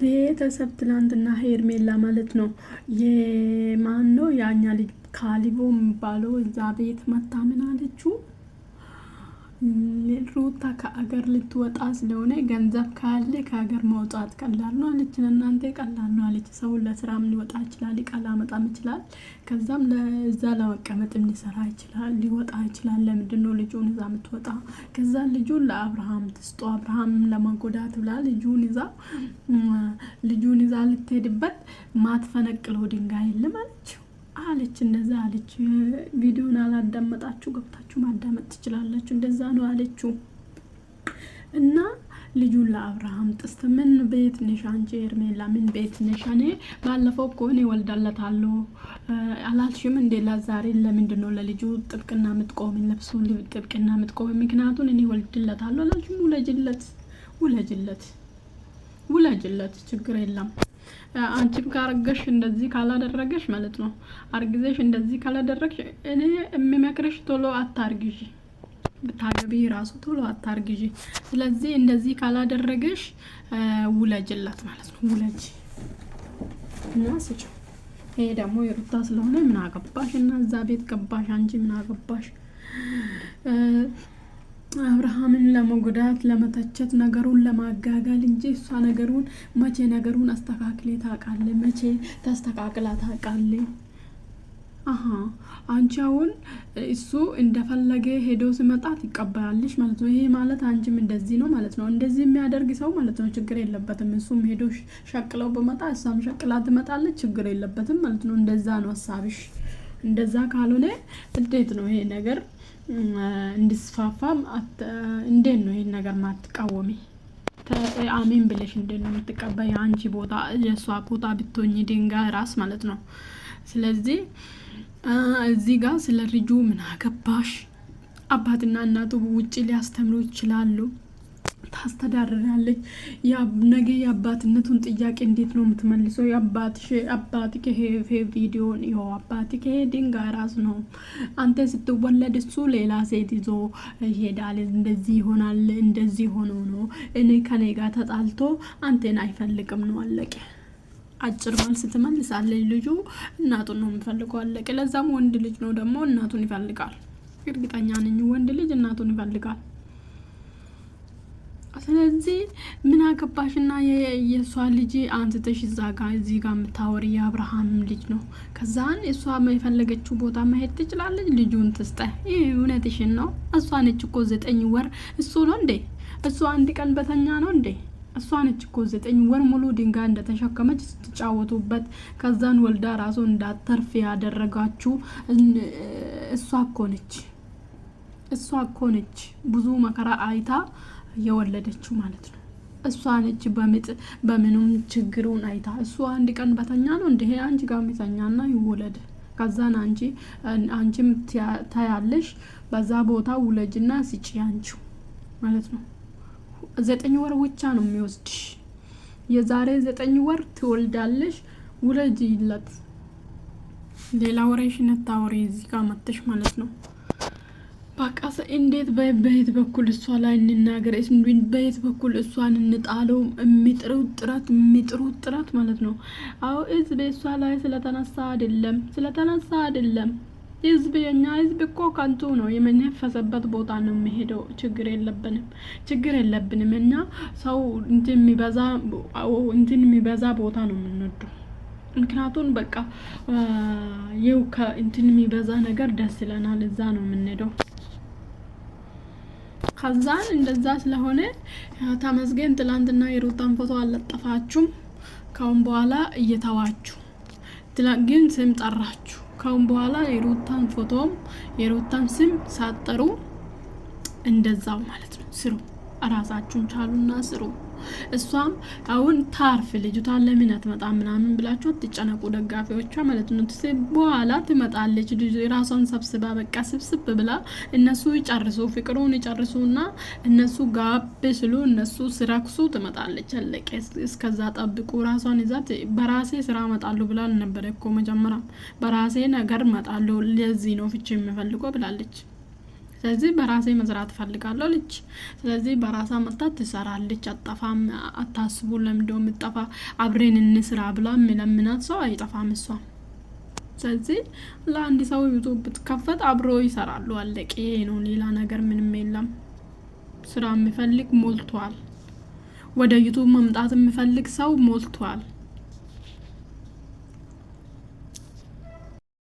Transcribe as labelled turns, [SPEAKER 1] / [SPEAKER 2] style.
[SPEAKER 1] ቤተሰብ ትላንትና ሄርሜላ ማለት ነው የማን ነው ያኛ ልጅ ካሊቦ የሚባለው እዛ ቤት መታ ምን አለችው? ሩታ ከአገር ልትወጣ ስለሆነ ገንዘብ ካለ ከሀገር መውጣት ቀላል ነው አለች። እናንተ ቀላል ነው አለች። ሰው ለስራም ሊወጣ ይችላል፣ ቃላ መጣም ይችላል፣ ከዛም ለዛ ለመቀመጥም ሊሰራ ይችላል፣ ሊወጣ ይችላል። ለምንድነው ልጁን እዛ የምትወጣ? ከዛ ልጁን ለአብርሃም ትስጦ አብርሃም ለማጎዳት ብላ ልጁን ይዛ ልትሄድበት ማትፈነቅለው ድንጋይ የለም አለች። እንደዛ አለች። ቪዲዮን አላዳመጣችሁ ገብታችሁ ማዳመጥ ትችላላችሁ። እንደዛ ነው አለችው። እና ልጁን ለአብርሃም ጥስት ምን ቤት ነሽ አንቺ ሄርሜላ? ምን ቤት ነሽ? እኔ ባለፈው እኮ እኔ ወልዳለታለሁ አላልሽም እንዴ? ለዛሬ ለምንድን ነው ለልጁ ጥብቅና የምትቆሚ? ለብሶ ጥብቅና የምትቆሚ ምክንያቱን እኔ ወልድለታለሁ አላልሽም? ውለጅለት ችግር የለም። አንቺም ካረገሽ እንደዚህ ካላደረገሽ ማለት ነው አርግዘሽ እንደዚህ ካላደረግሽ እኔ የሚመክርሽ ቶሎ አታርግጂ፣ ብታገቢ ራሱ ቶሎ አታርግጂ። ስለዚህ እንደዚህ ካላደረገሽ ውለጅለት ማለት ነው። ውለጅ እና ስጭ። ይሄ ደግሞ የሩታ ስለሆነ ምን አገባሽ? እና እዛ ቤት ገባሽ አንቺ ምን አገባሽ? አብርሃምን ለመጉዳት ለመተቸት ነገሩን ለማጋጋል እንጂ እሷ መቼ ነገሩን አስተካክለ ታውቃለ? መቼ ተስተካክላ ታውቃለ? አንቺ አሁን እሱ እንደፈለገ ሄዶ ሲመጣ ትቀበላለሽ ማለት ነው። ይሄ ማለት አንቺም እንደዚህ ነው ማለት ነው። እንደዚህ የሚያደርግ ሰው ማለት ነው ችግር የለበትም። እሱም ሄዶ ሸቅለው በመጣ እሷም ሸቅላ ትመጣለች፣ ችግር የለበትም ማለት ነው። እንደዛ ነው ሀሳብሽ። እንደዛ ካልሆነ እንዴት ነው ይሄ ነገር እንድስፋፋም እንዴት ነው ይሄን ነገር ማትቃወሚ? አሜን ብለሽ እንዴት ነው የምትቀበይ? አንቺ ቦታ የሷ ቦታ ብትሆኚ ድንጋይ ራስ ማለት ነው። ስለዚህ እዚህ ጋር ስለ ልጁ ምን አገባሽ? አባትና እናቱ ውጪ ሊያስተምሩ ይችላሉ። ታስተዳድራለች። ነገ የአባትነቱን ጥያቄ እንዴት ነው የምትመልሰው? አባትህ ቪዲዮን ይኸው አባትህ ድንጋይ ራስ ነው። አንተ ስትወለድ እሱ ሌላ ሴት ይዞ ይሄዳል፣ እንደዚህ ይሆናል፣ እንደዚህ ሆኖ ነው እኔ ከኔ ጋር ተጣልቶ አንተን አይፈልግም ነው አለቀ። አጭር መልስ ትመልሳለች። ልጁ እናቱን ነው የሚፈልገው አለቀ። ለዛም ወንድ ልጅ ነው ደግሞ እናቱን ይፈልጋል። እርግጠኛ ነኝ ወንድ ልጅ እናቱን ይፈልጋል። ስለዚህ ምን አገባሽና የሷ ልጅ አንስተሽ እዚህ ጋር የምታወሪ የአብርሃም ልጅ ነው። ከዛን እሷ የፈለገችው ቦታ መሄድ ትችላለች። ልጁን ትስጠ። ይሄ እውነትሽን ነው። እሷ ነች እኮ 9 ወር እሱ ነው እንዴ? እሷ አንድ ቀን በተኛ ነው እንዴ? እሷ ነች እኮ 9 ወር ሙሉ ድንጋይ እንደተሸከመች ስትጫወቱበት ከዛን ወልዳ ራሱ እንዳተርፍ ያደረጋችሁ እሷ እኮ ነች። ብዙ መከራ አይታ የወለደችው ማለት ነው። እሷ ነች በምጥ በምንም ችግሩን አይታ። እሷ አንድ ቀን በተኛ ነው እንደ አንቺ ጋር ሚተኛና ይወለድ። ከዛን አንቺም ታያለሽ። በዛ ቦታ ውለጅና ስጪ አንቺው ማለት ነው። 9 ወር ብቻ ነው የሚወስድሽ። የዛሬ 9 ወር ትወልዳለሽ። ውለጅ ይላት። ሌላ ወሬሽን ታወሪ እዚህ ጋር መጥተሽ ማለት ነው። በቃ እንዴት በየት በኩል እሷ ላይ እንናገር? በየት በኩል እሷን እንጣለው? የሚጥሩት ጥረት ማለት ነው። አዎ ህዝብ እሷ ላይ ስለተነሳ አይደለም። ህዝብ የኛ ህዝብ እኮ ከንቱ ነው። የምንፈሰበት ቦታ ነው የሚሄደው። ችግር የለብንም እና ሰው እንትን የሚበዛ ቦታ ነው የምንወደው። ምክንያቱም በቃ ይው ከእንትን የሚበዛ ነገር ደስ ይለናል። እዛ ነው የምንሄደው። ከዛን እንደዛ ስለሆነ ተመስገን ትላንትና የሩታን ፎቶ አለጠፋችሁም። ካሁን በኋላ እየተዋችሁ ግን ስም ጠራችሁ። ካሁን በኋላ የሩታን ፎቶም የሩታን ስም ሳጠሩ እንደዛው ማለት ነው። ስሩ፣ ራሳችሁን ቻሉና ስሩ። እሷም አሁን ታርፍ ልጅቷን ለምን አትመጣም ምናምን ብላችሁ አትጨነቁ ደጋፊዎቿ ማለት ነው። በኋላ ትመጣለች ራሷን ሰብስባ በቃ ስብስብ ብላ እነሱ ይጨርሱ ፍቅሩን ይጨርሱና እነሱ ጋብ ስሉ እነሱ ስራክሱ ትመጣለች። አለቀ። እስከዛ ጠብቁ። ራሷን ይዛት በራሴ ስራ መጣሉ ብላ ነበር እኮ መጀመሪያ። በራሴ ነገር መጣሉ ለዚህ ነው ፍቺ የሚፈልገው ብላለች። ስለዚህ በራሴ መስራት ፈልጋለሁ ልጅ ስለዚህ በራሳ መጣ ትሰራለች አጣፋም አታስቡ ለምንድነው የምትጠፋ አብሬን እንስራ ብላ ምንምናት ሰው አይጠፋም እሷ ስለዚህ ለአንድ ሰው ዩቲዩብ ብትከፈት አብሮ ይሰራሉ አለቀ ነው ሌላ ነገር ምንም የለም ስራ የሚፈልግ ሞልቷል ወደ ዩቲዩብ መምጣት የሚፈልግ ሰው ሞልቷል